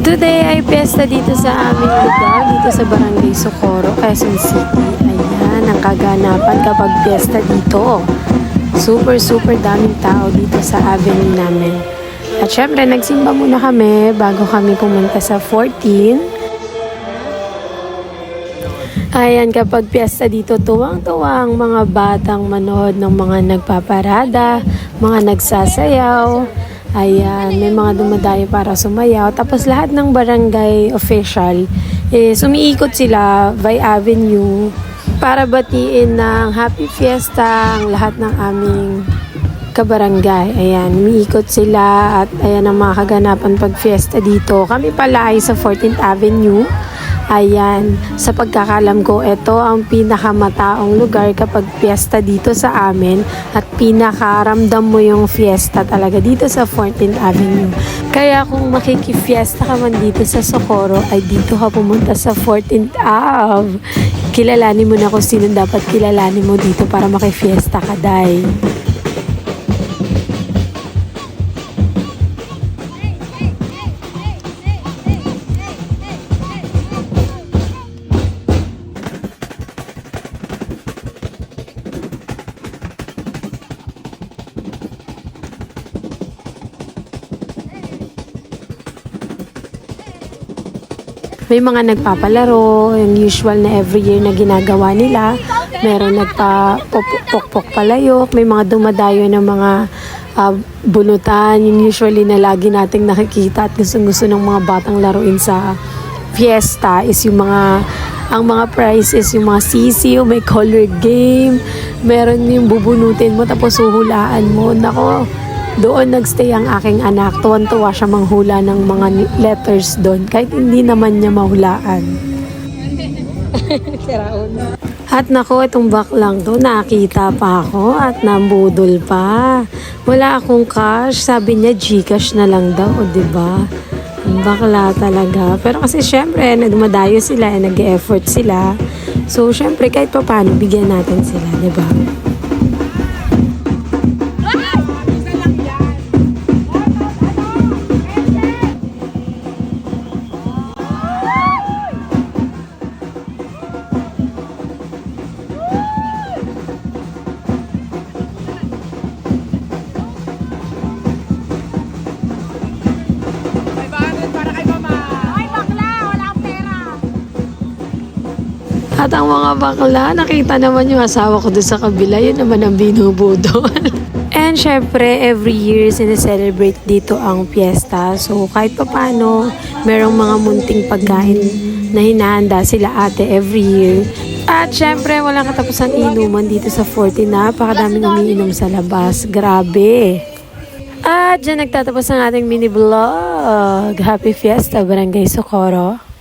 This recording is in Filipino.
Today ay piyesta dito sa aming lugar, dito sa Barangay Socorro, Quezon City. Ayan, ang kaganapan kapag piyesta dito. Super daming tao dito sa avenue namin. At syempre, nagsimba muna kami bago kami pumunta sa 14. Ayan, kapag piyesta dito, tuwang-tuwa ang mga batang manood ng mga nagpaparada, mga nagsasayaw. Ayan, may mga dumadayo para sumayaw. Tapos lahat ng barangay official, umiikot sila via avenue para batiin ng happy fiesta ang lahat ng aming kabarangay. Ayan, umiikot sila at ayan ang mga kaganapan pag fiesta dito. Kami pala ay sa 14th Avenue. Ayan, sa pagkakalam ko, ito ang pinakamataong lugar kapag fiesta dito sa amin at pinakaramdam mo yung fiesta talaga dito sa 14th Avenue. Kaya kung makikifiesta ka man dito sa Socorro, ay dito ka pumunta sa 14th Ave. Kilalanin mo na kung sino dapat kilalanin mo dito para makifiesta ka, day. May mga nagpapalaro, yung usual na every year na ginagawa nila. Meron nagpa-pok-pok palayok, may mga dumadayo ng mga bunutan, yung usually na lagi nating nakikita at gusto ng mga batang laruin sa fiesta is yung ang mga prizes, yung mga sisiw, may color game, meron yung bubunutin mo tapos huhulaan mo. Nako, doon nagstay ang aking anak. Tuwan-tuwa siya manghula ng mga letters doon. Kahit hindi naman niya mahulaan. At nako, itong baklang to, nakita pa ako at nambudol pa. Wala akong cash. Sabi niya, Gcash na lang daw. O, diba? Ang bakla talaga. Pero kasi syempre, nagmadayo sila, nag-e-effort sila. So, syempre, kahit pa paano, bigyan natin sila. Diba? At ang mga bakla, nakita naman yung asawa ko doon sa kabila, yun naman ang binubudol. And syempre, every year sineselebrate dito ang piyesta. So kahit pa paano, merong mga munting pagkain na hinahanda sila ate every year. At syempre, walang katapusang inuman dito sa 14. Napakadaming umiinom sa labas. Grabe! At dyan nagtatapos ang ating mini vlog. Happy Fiesta, Barangay Socorro.